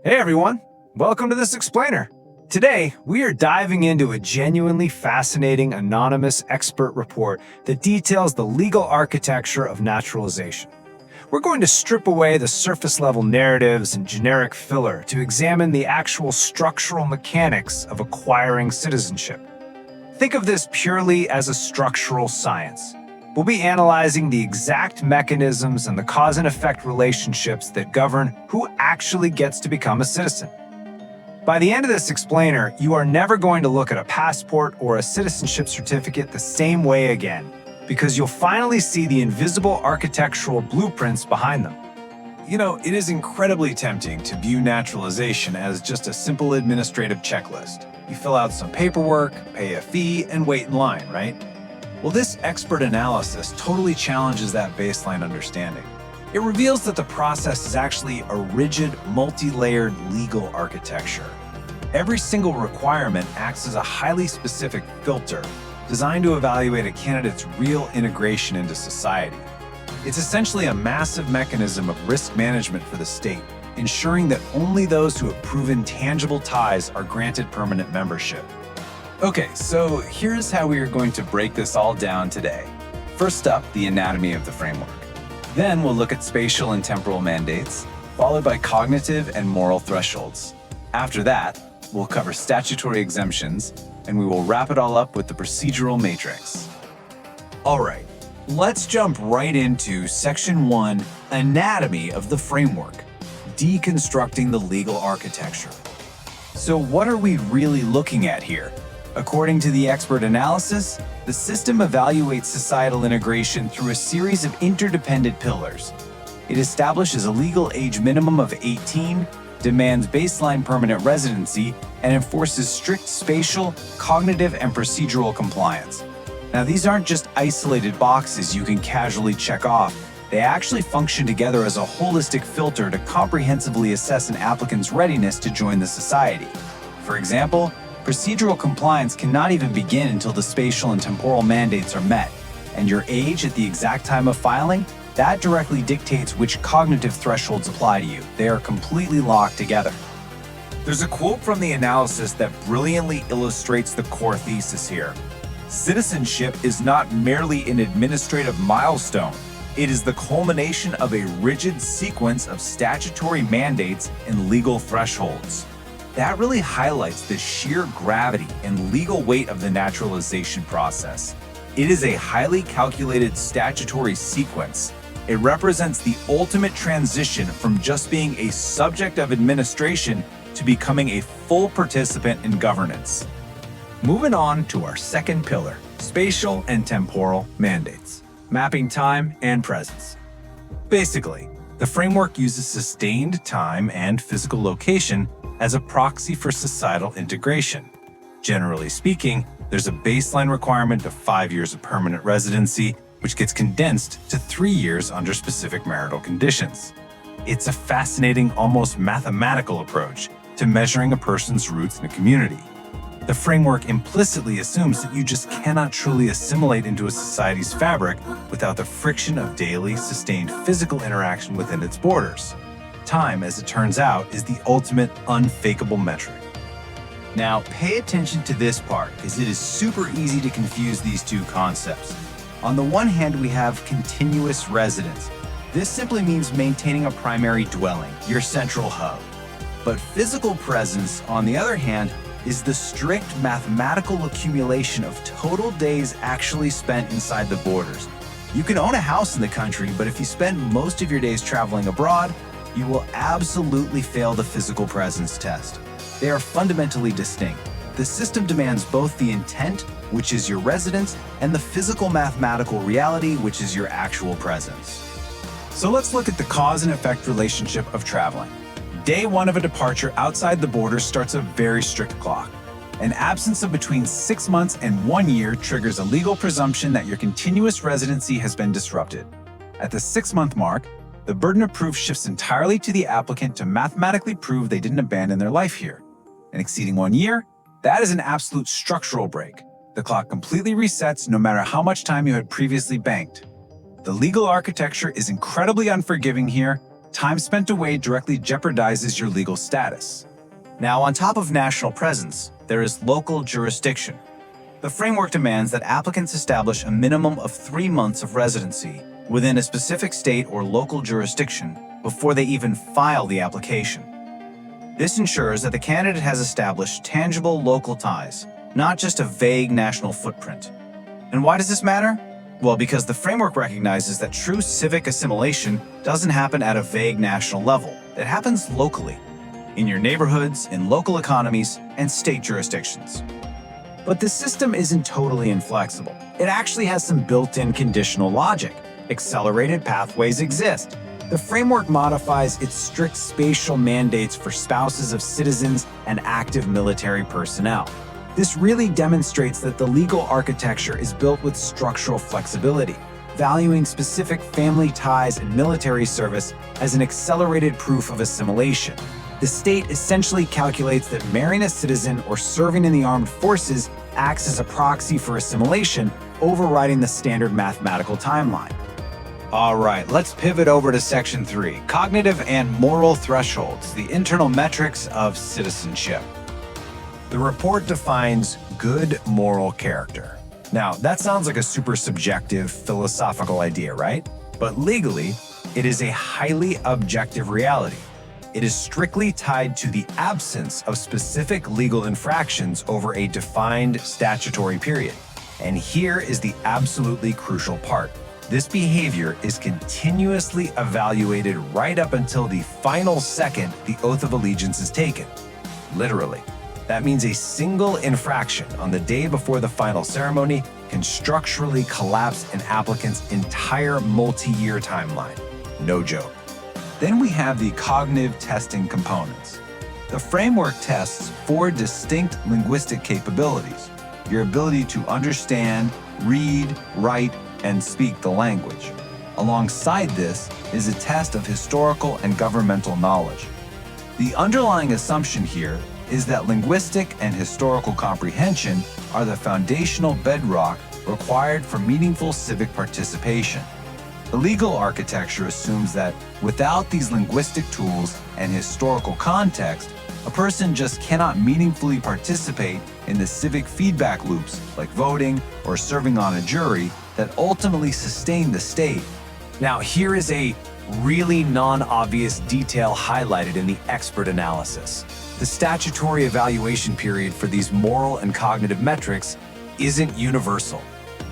Hey everyone, welcome to this explainer. Today, we are diving into a genuinely fascinating anonymous expert report that details the legal architecture of naturalization. We're going to strip away the surface-level narratives and generic filler to examine the actual structural mechanics of acquiring citizenship. Think of this purely as a structural science. We'll be analyzing the exact mechanisms and the cause and effect relationships that govern who actually gets to become a citizen. By the end of this explainer, you are never going to look at a passport or a citizenship certificate the same way again, because you'll finally see the invisible architectural blueprints behind them. You know, it is incredibly tempting to view naturalization as just a simple administrative checklist. You fill out some paperwork, pay a fee, and wait in line, right? Well, this expert analysis totally challenges that baseline understanding. It reveals that the process is actually a rigid, multi-layered legal architecture. Every single requirement acts as a highly specific filter designed to evaluate a candidate's real integration into society. It's essentially a massive mechanism of risk management for the state, ensuring that only those who have proven tangible ties are granted permanent membership. Okay, so here's how we are going to break this all down today. First up, the anatomy of the framework. Then we'll look at spatial and temporal mandates, followed by cognitive and moral thresholds. After that, we'll cover statutory exemptions, and we will wrap it all up with the procedural matrix. All right, let's jump right into Section 1, Anatomy of the Framework, deconstructing the legal architecture. So what are we really looking at here? According to the expert analysis, the system evaluates societal integration through a series of interdependent pillars. It establishes a legal age minimum of 18, demands baseline permanent residency, and enforces strict spatial, cognitive, and procedural compliance. Now, these aren't just isolated boxes you can casually check off. They actually function together as a holistic filter to comprehensively assess an applicant's readiness to join the society. For example, procedural compliance cannot even begin until the spatial and temporal mandates are met, and your age at the exact time of filing, that directly dictates which cognitive thresholds apply to you. They are completely locked together. There's a quote from the analysis that brilliantly illustrates the core thesis here. Citizenship is not merely an administrative milestone. It is the culmination of a rigid sequence of statutory mandates and legal thresholds. That really highlights the sheer gravity and legal weight of the naturalization process. It is a highly calculated statutory sequence. It represents the ultimate transition from just being a subject of administration to becoming a full participant in governance. Moving on to our second pillar, spatial and temporal mandates, mapping time and presence. Basically, the framework uses sustained time and physical location as a proxy for societal integration. Generally speaking, there's a baseline requirement of 5 years of permanent residency, which gets condensed to 3 years under specific marital conditions. It's a fascinating, almost mathematical approach to measuring a person's roots in a community. The framework implicitly assumes that you just cannot truly assimilate into a society's fabric without the friction of daily, sustained physical interaction within its borders. Time, as it turns out, is the ultimate unfakeable metric. Now, pay attention to this part, because it is super easy to confuse these two concepts. On the one hand, we have continuous residence. This simply means maintaining a primary dwelling, your central hub. But physical presence, on the other hand, is the strict mathematical accumulation of total days actually spent inside the borders. You can own a house in the country, but if you spend most of your days traveling abroad, you will absolutely fail the physical presence test. They are fundamentally distinct. The system demands both the intent, which is your residence, and the physical mathematical reality, which is your actual presence. So let's look at the cause and effect relationship of traveling. Day one of a departure outside the borders starts a very strict clock. An absence of between 6 months and 1 year triggers a legal presumption that your continuous residency has been disrupted. At the 6-month mark, the burden of proof shifts entirely to the applicant to mathematically prove they didn't abandon their life here. And exceeding 1 year, that is an absolute structural break. The clock completely resets no matter how much time you had previously banked. The legal architecture is incredibly unforgiving here, Time spent away directly jeopardizes your legal status. Now, on top of national presence, there is local jurisdiction. The framework demands that applicants establish a minimum of 3 months of residency within a specific state or local jurisdiction before they even file the application. This ensures that the candidate has established tangible local ties, not just a vague national footprint. And why does this matter? Well, because the framework recognizes that true civic assimilation doesn't happen at a vague national level. It happens locally, in your neighborhoods, in local economies, and state jurisdictions. But the system isn't totally inflexible. It actually has some built-in conditional logic. Accelerated pathways exist. The framework modifies its strict spatial mandates for spouses of citizens and active military personnel. This really demonstrates that the legal architecture is built with structural flexibility, valuing specific family ties and military service as an accelerated proof of assimilation. The state essentially calculates that marrying a citizen or serving in the armed forces acts as a proxy for assimilation, overriding the standard mathematical timeline. All right, let's pivot over to Section 3, Cognitive and Moral Thresholds, the internal metrics of citizenship. The report defines good moral character. Now, that sounds like a super subjective philosophical idea, right? But legally, it is a highly objective reality. It is strictly tied to the absence of specific legal infractions over a defined statutory period. And here is the absolutely crucial part. This behavior is continuously evaluated right up until the final second the oath of allegiance is taken. Literally. That means a single infraction on the day before the final ceremony can structurally collapse an applicant's entire multi-year timeline. No joke. Then we have the cognitive testing components. The framework tests 4 distinct linguistic capabilities: your ability to understand, read, write, and speak the language. Alongside this is a test of historical and governmental knowledge. The underlying assumption here is that linguistic and historical comprehension are the foundational bedrock required for meaningful civic participation. The legal architecture assumes that without these linguistic tools and historical context, a person just cannot meaningfully participate in the civic feedback loops like voting or serving on a jury that ultimately sustain the state. Now, here is a really non-obvious detail highlighted in the expert analysis. The statutory evaluation period for these moral and cognitive metrics isn't universal.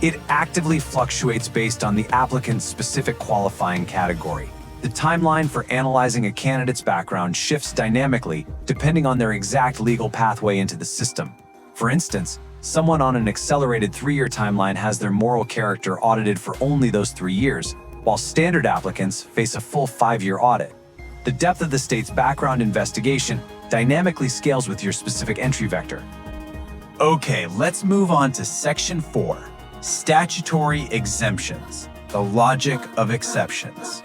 It actively fluctuates based on the applicant's specific qualifying category. The timeline for analyzing a candidate's background shifts dynamically depending on their exact legal pathway into the system. For instance, someone on an accelerated 3-year timeline has their moral character audited for only those 3 years, while standard applicants face a full 5-year audit. The depth of the state's background investigation dynamically scales with your specific entry vector. Okay, let's move on to Section 4, Statutory Exemptions, the logic of exceptions.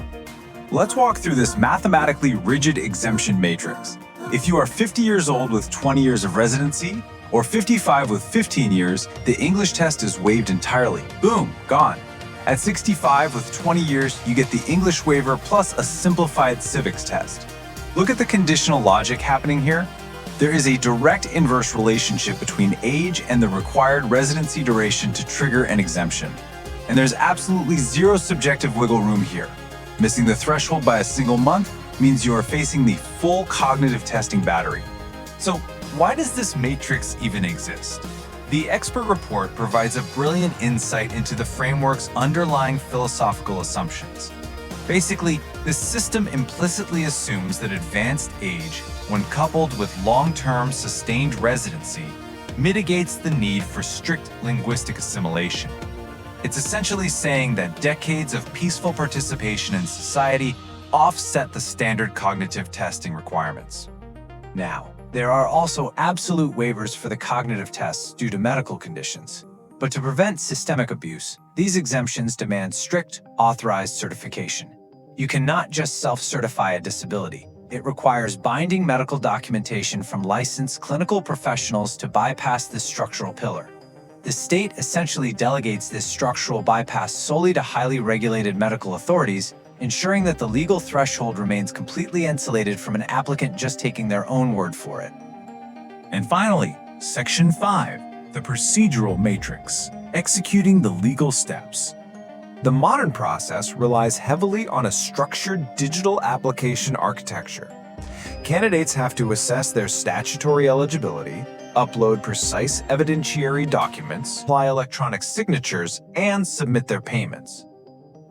Let's walk through this mathematically rigid exemption matrix. If you are 50 years old with 20 years of residency, or 55 with 15 years, the English test is waived entirely. Boom, gone. At 65 with 20 years, you get the English waiver plus a simplified civics test. Look at the conditional logic happening here. There is a direct inverse relationship between age and the required residency duration to trigger an exemption. And there's absolutely zero subjective wiggle room here. Missing the threshold by a single month means you are facing the full cognitive testing battery. So why does this matrix even exist? The expert report provides a brilliant insight into the framework's underlying philosophical assumptions. Basically, the system implicitly assumes that advanced age, when coupled with long-term sustained residency, mitigates the need for strict linguistic assimilation. It's essentially saying that decades of peaceful participation in society offset the standard cognitive testing requirements. Now, there are also absolute waivers for the cognitive tests due to medical conditions. But to prevent systemic abuse, these exemptions demand strict, authorized certification. You cannot just self-certify a disability. It requires binding medical documentation from licensed clinical professionals to bypass this structural pillar. The state essentially delegates this structural bypass solely to highly regulated medical authorities, ensuring that the legal threshold remains completely insulated from an applicant just taking their own word for it. And finally, Section 5, the procedural matrix, executing the legal steps. The modern process relies heavily on a structured digital application architecture. Candidates have to assess their statutory eligibility, upload precise evidentiary documents, apply electronic signatures, and submit their payments.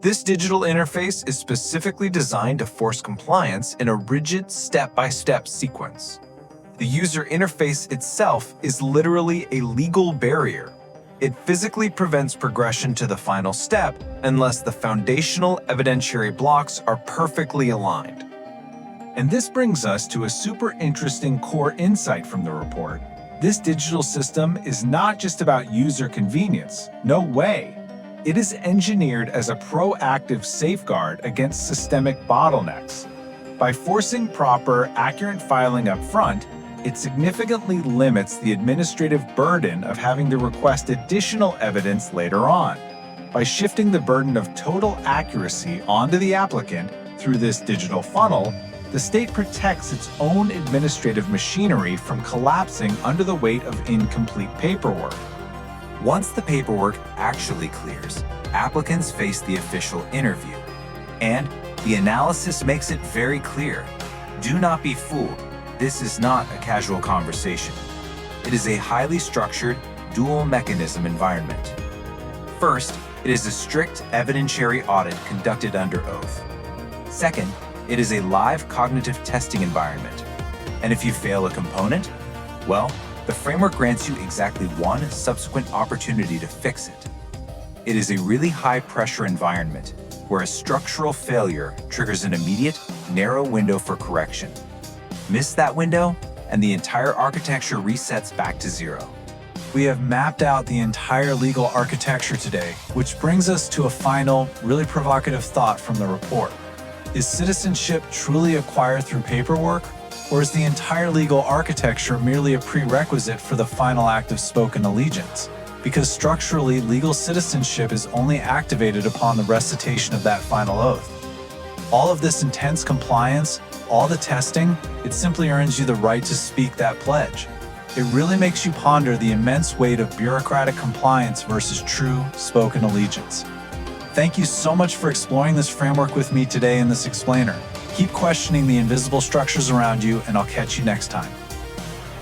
This digital interface is specifically designed to force compliance in a rigid step-by-step sequence. The user interface itself is literally a legal barrier. It physically prevents progression to the final step unless the foundational evidentiary blocks are perfectly aligned. And this brings us to a super interesting core insight from the report. This digital system is not just about user convenience. No way. It is engineered as a proactive safeguard against systemic bottlenecks. By forcing proper, accurate filing up front, it significantly limits the administrative burden of having to request additional evidence later on. By shifting the burden of total accuracy onto the applicant through this digital funnel, the state protects its own administrative machinery from collapsing under the weight of incomplete paperwork. Once the paperwork actually clears, applicants face the official interview. And the analysis makes it very clear. Do not be fooled. This is not a casual conversation. It is a highly structured, dual mechanism environment. First, it is a strict evidentiary audit conducted under oath. Second, it is a live cognitive testing environment. And if you fail a component, well, the framework grants you exactly one subsequent opportunity to fix it. It is a really high-pressure environment where a structural failure triggers an immediate, narrow window for correction. Miss that window, and the entire architecture resets back to zero. We have mapped out the entire legal architecture today, which brings us to a final, really provocative thought from the report. Is citizenship truly acquired through paperwork, or is the entire legal architecture merely a prerequisite for the final act of spoken allegiance? Because structurally, legal citizenship is only activated upon the recitation of that final oath. All of this intense compliance, all the testing, it simply earns you the right to speak that pledge. It really makes you ponder the immense weight of bureaucratic compliance versus true spoken allegiance. Thank you so much for exploring this framework with me today in this explainer. Keep questioning the invisible structures around you, and I'll catch you next time.